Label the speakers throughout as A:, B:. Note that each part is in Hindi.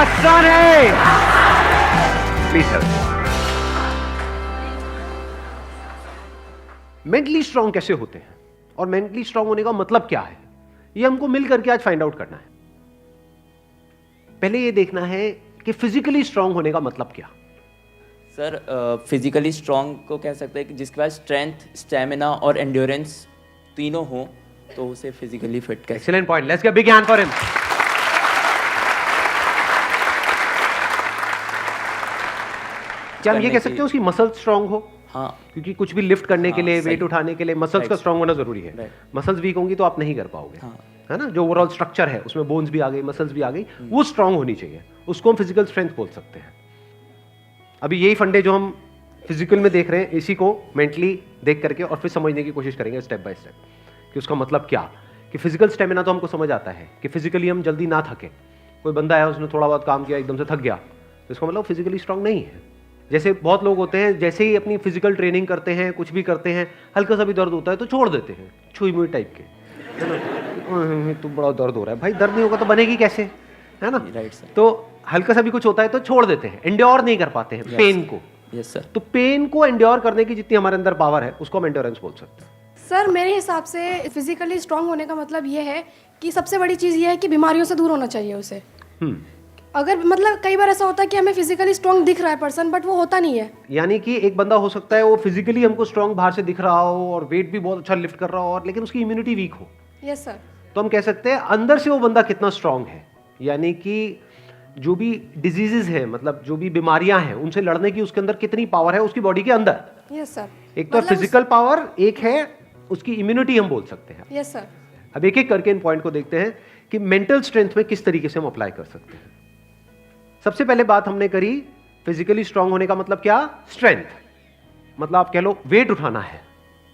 A: आसान है। Please sir. मेंटली स्ट्रांग कैसे होते हैं और मेंटली स्ट्रांग होने का मतलब क्या है, ये हमको मिल करके आज फाइंड आउट करना है। पहले ये देखना है कि फिजिकली स्ट्रांग होने का मतलब क्या।
B: सर फिजिकली स्ट्रांग को कह सकते हैं कि जिसके पास स्ट्रेंथ, स्टैमिना और एंड्योरेंस तीनों हो तो उसे फिजिकली फिट कह।
A: Excellent point, let's give big hand for him. क्या हम ये कह सकते हैं उसकी मसल स्ट्रांग हो?
B: हाँ,
A: क्योंकि कुछ भी लिफ्ट करने के लिए,
B: सही।
A: वेट उठाने के लिए मसल्स का स्ट्रांग होना जरूरी है। मसल्स वीक होंगी तो आप नहीं कर पाओगे,
B: हाँ।
A: है ना। जो ओवरऑल स्ट्रक्चर है उसमें बोन्स भी आ गई, मसल्स भी आ गई, वो स्ट्रांग होनी चाहिए। उसको हम फिजिकल स्ट्रेंथ बोल सकते हैं। अभी यही फंडे जो हम फिजिकल में देख रहे हैं, इसी को मेंटली देख करके और फिर समझने की कोशिश करेंगे स्टेप बाय स्टेप कि उसका मतलब क्या। कि फिजिकल स्टेमिना तो हमको समझ आता है कि फिजिकली हम जल्दी ना थके। कोई बंदा है उसने थोड़ा बहुत काम किया एकदम से थक गया तो इसका मतलब फिजिकली स्ट्रांग नहीं है। जैसे बहुत लोग होते हैं, जैसे ही अपनी फिजिकल ट्रेनिंग करते हैं, कुछ भी करते हैं, हल्का सा भी दर्द होता है तो छोड़ देते हैं, छुई मुई टाइप के, है ना। तो बड़ा दर्द हो रहा है, भाई दर्द नहीं होगा तो बनेगी कैसे, है ना।
B: Right sir.
A: तो हल्का सा भी कुछ होता है तो छोड़ देते हैं, एंड्योर नहीं कर पाते हैं पेन को।
B: Yes sir.
A: तो पेन को एंड्योर करने की जितनी हमारे अंदर पावर है उसको हम एंड्योरेंस बोल सकते हैं।
C: सर मेरे हिसाब से फिजिकली स्ट्रांग होने का मतलब ये है कि सबसे बड़ी चीज़ ये है कि बीमारियों से दूर होना चाहिए उसे। अगर मतलब कई बार ऐसा होता है कि हमें फिजिकली स्ट्रांग दिख रहा है पर्सन, बट वो होता नहीं है।
A: यानी कि एक बंदा हो सकता है वो फिजिकली हमको स्ट्रांग बाहर से दिख रहा हो और वेट भी बहुत अच्छा लिफ्ट कर रहा हो, और लेकिन उसकी इम्यूनिटी वीक हो।
C: Yes sir.
A: तो हम कह सकते हैं अंदर से वो बंदा कितना स्ट्रांग है। यानी कि जो भी डिजीजेज हैं, मतलब जो भी बीमारियां हैं, उनसे लड़ने की उसके अंदर कितनी पावर है उसकी बॉडी के अंदर।
C: Yes sir.
A: एक तो फिजिकल पावर, एक है उसकी इम्यूनिटी हम बोल सकते हैं।
C: Yes sir.
A: अब एक एक करके इन पॉइंट को देखते हैं कि मेंटल स्ट्रेंथ में किस तरीके से हम अप्लाई कर सकते हैं। सबसे पहले बात हमने करी फिजिकली स्ट्रांग होने का मतलब क्या, स्ट्रेंथ। मतलब आप कह लो वेट उठाना है।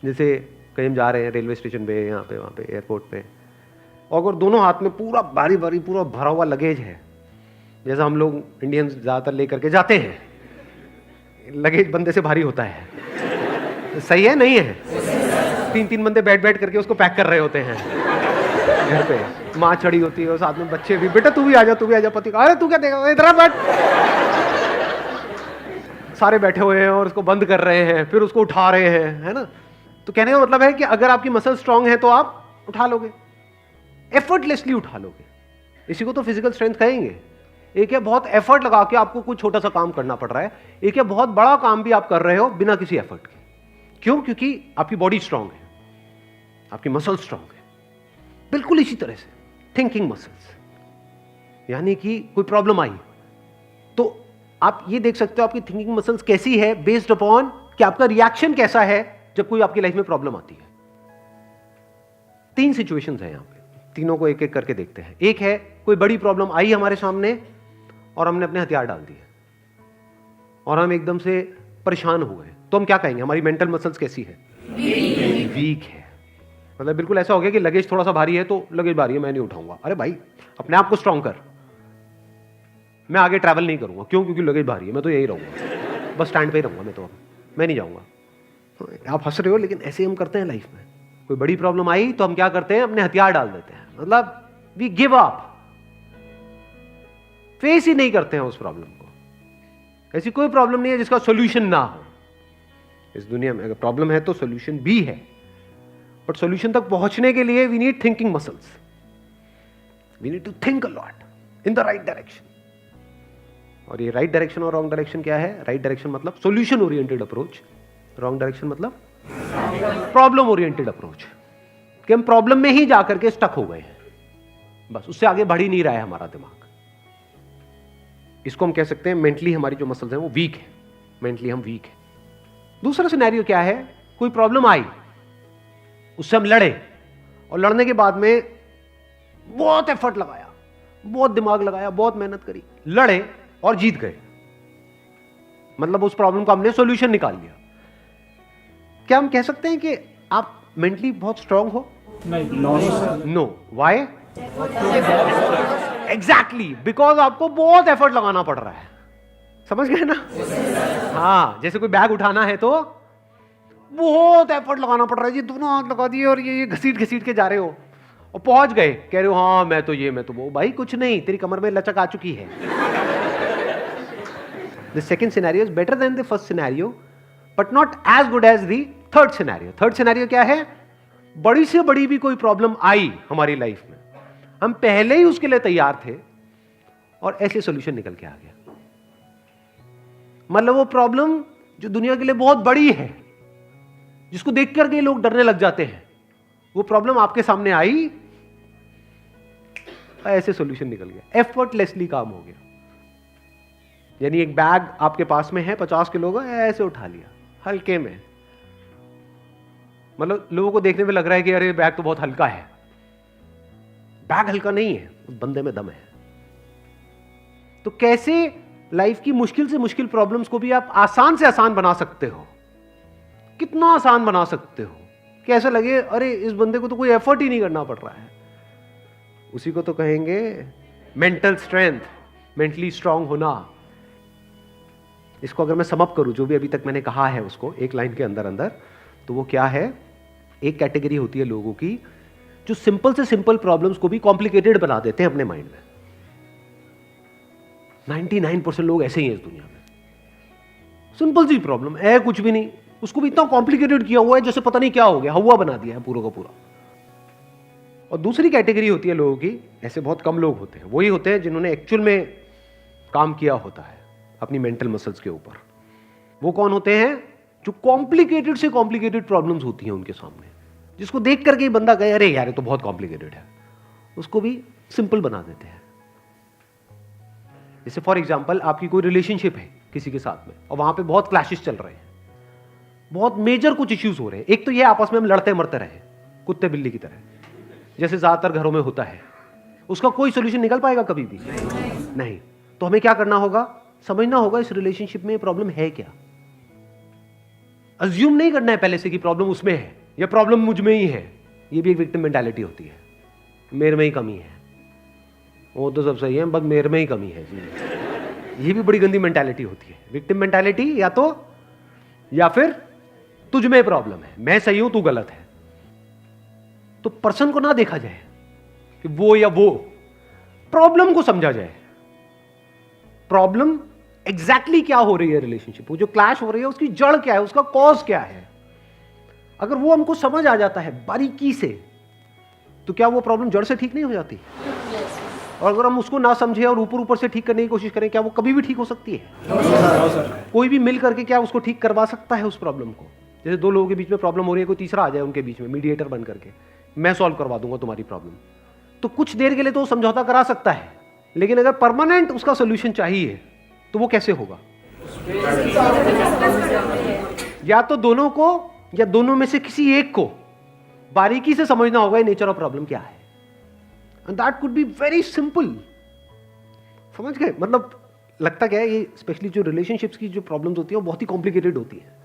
A: जैसे कहीं हम जा रहे हैं रेलवे स्टेशन पे, यहाँ पे, वहाँ पे, एयरपोर्ट पे, और अगर दोनों हाथ में पूरा भारी भारी पूरा भरा हुआ लगेज है, जैसा हम लोग इंडियंस ज़्यादातर लेकर के जाते हैं, लगेज बंदे से भारी होता है, सही है नहीं है। 3-3 बंदे बैठ बैठ करके उसको पैक कर रहे होते हैं घर पे, माँ चढ़ी होती है और साथ में बच्चे भी, बेटा तू भी आ जा, तू भी आ जा, पति का अरे तू क्या देगा, इधर बैठ। सारे बैठे हुए हैं और उसको बंद कर रहे हैं, फिर उसको उठा रहे हैं, है ना। तो कहने का मतलब है कि अगर आपकी मसल स्ट्रांग है तो आप उठा लोगे, एफर्टलेसली उठा लोगे। इसी को तो फिजिकल स्ट्रेंथ कहेंगे। एक है बहुत एफर्ट लगा के आपको कुछ छोटा सा काम करना पड़ रहा है, एक है बहुत बड़ा काम भी आप कर रहे हो बिना किसी एफर्ट के। क्यों? क्योंकि आपकी बॉडी स्ट्रांग है, आपकी मसल स्ट्रांग है। बिल्कुल इसी तरह से थिंकिंग मसल्स, यानी कि कोई प्रॉब्लम आई तो आप ये देख सकते हो आपकी थिंकिंग मसल्स कैसी है, बेस्ड अपॉन कि आपका रिएक्शन कैसा है जब कोई आपकी लाइफ में प्रॉब्लम आती है। 3 सिचुएशंस हैं यहां पे, तीनों को एक एक करके देखते हैं। एक है कोई बड़ी प्रॉब्लम आई हमारे सामने और हमने अपने हथियार डाल दिए और हम एकदम से परेशान हो गए, तो हम क्या कहेंगे, हमारी मेंटल मसल्स कैसी है, वीक है। मतलब बिल्कुल ऐसा हो गया कि लगेज थोड़ा सा भारी है तो लगेज भारी है मैं नहीं उठाऊंगा। अरे भाई अपने आप को स्ट्रांग कर, मैं आगे ट्रैवल नहीं करूंगा। क्यों? क्योंकि लगेज भारी है, मैं तो यही रहूंगा, बस स्टैंड पे ही रहूंगा, मैं नहीं जाऊंगा। आप हंस रहे हो लेकिन ऐसे हम करते हैं लाइफ में। कोई बड़ी प्रॉब्लम आई तो हम क्या करते हैं, अपने हथियार डाल देते हैं, मतलब वी गिव अप, फेस ही नहीं करते हैं उस प्रॉब्लम को। ऐसी कोई प्रॉब्लम नहीं है जिसका सोल्यूशन ना हो इस दुनिया में। अगर प्रॉब्लम है तो सोल्यूशन भी है, बट सोल्यूशन तक पहुंचने के लिए we need thinking muscles, we need to think a lot in the right direction. और ये राइट डायरेक्शन और रॉन्ग डायरेक्शन क्या है? राइट डायरेक्शन मतलब solution oriented approach, wrong direction मतलब प्रॉब्लम ओरिएंटेड अप्रोच, कि हम प्रॉब्लम में ही जाकर के स्टक हो गए हैं, बस उससे आगे बढ़ ही नहीं रहा है हमारा दिमाग। इसको हम कह सकते हैं मेंटली हमारी जो मसल्स हैं वो वीक है, मेंटली हम वीक है। दूसरा सिनेरियो क्या है, कोई प्रॉब्लम आई, उससे हम लड़े और लड़ने के बाद में बहुत एफर्ट लगाया, बहुत दिमाग लगाया, बहुत मेहनत करी, लड़े और जीत गए, मतलब उस प्रॉब्लम का हमने सॉल्यूशन निकाल लिया। क्या हम कह सकते हैं कि आप मेंटली बहुत स्ट्रांग हो? नहीं, नो। व्हाई? एग्जैक्टली, बिकॉज आपको बहुत एफर्ट लगाना पड़ रहा है। समझ गए ना? हाँ, जैसे कोई बैग उठाना है तो बहुत एफर्ट लगाना पड़ रहा है जी, दोनों हाथ लगा दिए और ये घसीट घसीट के जा रहे हो, और पहुंच गए, कह रहे हो हाँ मैं तो वो। भाई कुछ नहीं, तेरी कमर में लचक आ चुकी है। The second scenario is better than the first scenario but not as good as the third scenario. Third scenario क्या है? बड़ी से बड़ी भी कोई प्रॉब्लम आई हमारी लाइफ में, हम पहले ही उसके लिए तैयार थे और ऐसे सॉल्यूशन निकल के आ गया। मतलब वो प्रॉब्लम जो दुनिया के लिए बहुत बड़ी है, जिसको देख करके लोग डरने लग जाते हैं, वो प्रॉब्लम आपके सामने आई, ऐसे सॉल्यूशन निकल गया, एफर्टलेसली काम हो गया। यानी एक बैग आपके पास में है 50 किलो का, ऐसे उठा लिया हल्के में। मतलब लोगों को देखने में लग रहा है कि अरे बैग तो बहुत हल्का है। बैग हल्का नहीं है, उस बंदे में दम है। तो कैसे लाइफ की मुश्किल से मुश्किल प्रॉब्लम्स को भी आप आसान से आसान बना सकते हो? कितना आसान बना सकते हो कि ऐसा लगे अरे इस बंदे को तो कोई एफर्ट ही नहीं करना पड़ रहा है। उसी को तो कहेंगे मेंटल स्ट्रेंथ, मेंटली स्ट्रांग होना। इसको अगर मैं समअप करूं, जो भी अभी तक मैंने कहा है उसको एक लाइन के अंदर अंदर, तो वो क्या है? एक कैटेगरी होती है लोगों की जो सिंपल से सिंपल प्रॉब्लम्स को भी कॉम्प्लिकेटेड बना देते हैं अपने माइंड में। 99% लोग ऐसे ही हैं इस दुनिया में। सिंपल सी प्रॉब्लम है, कुछ भी नहीं, उसको भी इतना कॉम्प्लिकेटेड किया हुआ है जैसे पता नहीं क्या हो गया, हवा बना दिया है पूरा का पूरा। और दूसरी कैटेगरी होती है लोगों की, ऐसे बहुत कम लोग होते हैं, वही होते हैं जिन्होंने एक्चुअल में काम किया होता है अपनी मेंटल मसल्स के ऊपर। वो कौन होते हैं? जो कॉम्प्लिकेटेड से कॉम्प्लिकेटेड प्रॉब्लम्स होती हैं उनके सामने, जिसको देख करके ही बंदा कहे अरे यार ये तो बहुत कॉम्प्लिकेटेड है, उसको भी सिंपल बना देते हैं। जैसे फॉर एग्जांपल आपकी कोई रिलेशनशिप है किसी के साथ में और वहां पे बहुत क्लैशेस चल रहे हैं, बहुत मेजर कुछ इश्यूज हो रहे हैं। एक तो ये आपस में हम लड़ते मरते रहे कुत्ते बिल्ली की तरह, जैसे ज्यादातर घरों में होता है। उसका कोई सोल्यूशन निकल पाएगा कभी भी? नहीं। तो हमें क्या करना होगा? समझना होगा इस रिलेशनशिप में प्रॉब्लम है क्या। अज्यूम नहीं करना है पहले से कि प्रॉब्लम उसमें है या प्रॉब्लम मुझ में ही है। ये भी एक विक्टिम मेंटालिटी होती है, मेरे में ही कमी है, वो तो सब सही है बस मेरे में ही कमी है जी। ये भी बड़ी गंदी मेंटालिटी होती है, विक्टिम मेंटालिटी। या फिर तुझ में प्रॉब्लम है, मैं सही हूं तू गलत है। तो पर्सन को ना देखा जाए कि वो या वो, प्रॉब्लम को समझा जाए। प्रॉब्लम एग्जैक्टली क्या हो रही है रिलेशनशिप, वो जो क्लैश हो रही है उसकी जड़ क्या है, उसका कॉज क्या है। अगर वो हमको समझ आ जाता है बारीकी से, तो क्या वो प्रॉब्लम जड़ से ठीक नहीं हो जाती? और अगर हम उसको ना समझे और ऊपर ऊपर से ठीक करने की कोशिश करें, क्या वो कभी भी ठीक हो सकती है? कोई भी मिल करके क्या उसको ठीक करवा सकता है उस प्रॉब्लम को? जैसे दो लोगों के बीच में प्रॉब्लम हो रही है, कोई तीसरा आ जाए उनके बीच में मीडिएटर बन करके, मैं सॉल्व करवा दूंगा तुम्हारी प्रॉब्लम, तो कुछ देर के लिए तो समझौता करा सकता है, लेकिन अगर परमानेंट उसका सोल्यूशन चाहिए तो वो कैसे होगा? या तो दोनों को या दोनों में से किसी एक को बारीकी से समझना होगा नेचर ऑफ प्रॉब्लम क्या है। And that could be very simple. समझ गए? मतलब लगता क्या है, ये स्पेशली जो रिलेशनशिप्स की जो प्रॉब्लम्स होती है वो बहुत ही कॉम्प्लिकेटेड होती है,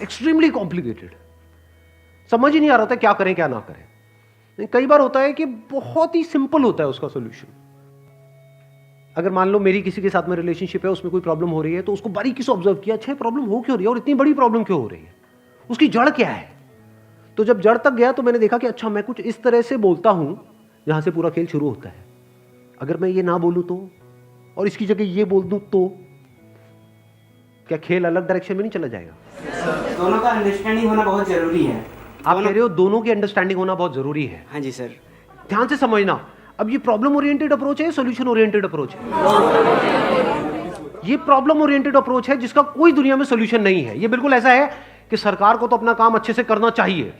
A: एक्सट्रीमली कॉम्प्लिकेटेड। समझ ही नहीं आ रहा था क्या करें क्या ना करें। कई बार होता है कि बहुत ही सिंपल होता है उसका सोल्यूशन। अगर मान लो मेरी किसी के साथ में रिलेशनशिप है, उसमें कोई प्रॉब्लम हो रही है, तो उसको बारीकी से ऑब्जर्व किया, अच्छा प्रॉब्लम हो क्यों रही है और इतनी बड़ी प्रॉब्लम क्यों हो रही है, उसकी जड़ क्या है। तो जब जड़ तक गया तो मैंने देखा कि अच्छा मैं कुछ इस तरह से बोलता हूं जहां से पूरा खेल शुरू होता है। अगर मैं ये ना बोलूं तो, और इसकी जगह ये बोल दूं तो क्या खेल अलग डायरेक्शन में नहीं चला जाएगा?
D: दोनों का अंडरस्टैंडिंग होना बहुत जरूरी है।
A: आप कह रहे हो दोनों की अंडरस्टैंडिंग होना बहुत जरूरी है।
D: हाँ जी सर।
A: ध्यान से समझना, अब ये प्रॉब्लम ओरिएंटेड अप्रोच है, सॉल्यूशन ओरिएंटेड अप्रोच है? ये प्रॉब्लम ओरिएंटेड अप्रोच है जिसका कोई दुनिया में सॉल्यूशन नहीं है। ये बिल्कुल ऐसा है कि सरकार को तो अपना काम अच्छे से करना चाहिए।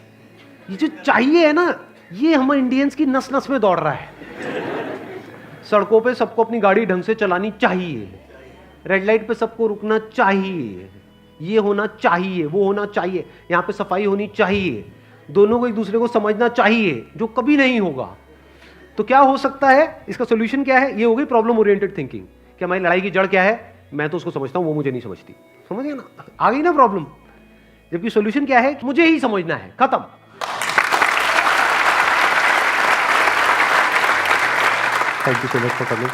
A: ये जो चाहिए है ना, ये हम इंडियंस की नस नस में दौड़ रहा है। सड़कों पे सबको अपनी गाड़ी ढंग से चलानी चाहिए, रेड लाइट पे सबको रुकना चाहिए, ये होना चाहिए, वो होना चाहिए, यहाँ पे सफाई होनी चाहिए, दोनों को एक दूसरे को समझना चाहिए, जो कभी नहीं होगा। तो क्या हो सकता है, इसका सोल्यूशन क्या है? ये हो गई प्रॉब्लम ओरिएंटेड थिंकिंग कि हमारी लड़ाई की जड़ क्या है, मैं तो उसको समझता हूं वो मुझे नहीं समझती। समझ गए ना? आ गई ना प्रॉब्लम। जबकि सोल्यूशन क्या है? मुझे ही समझना है, खत्म। Thank you so much for coming.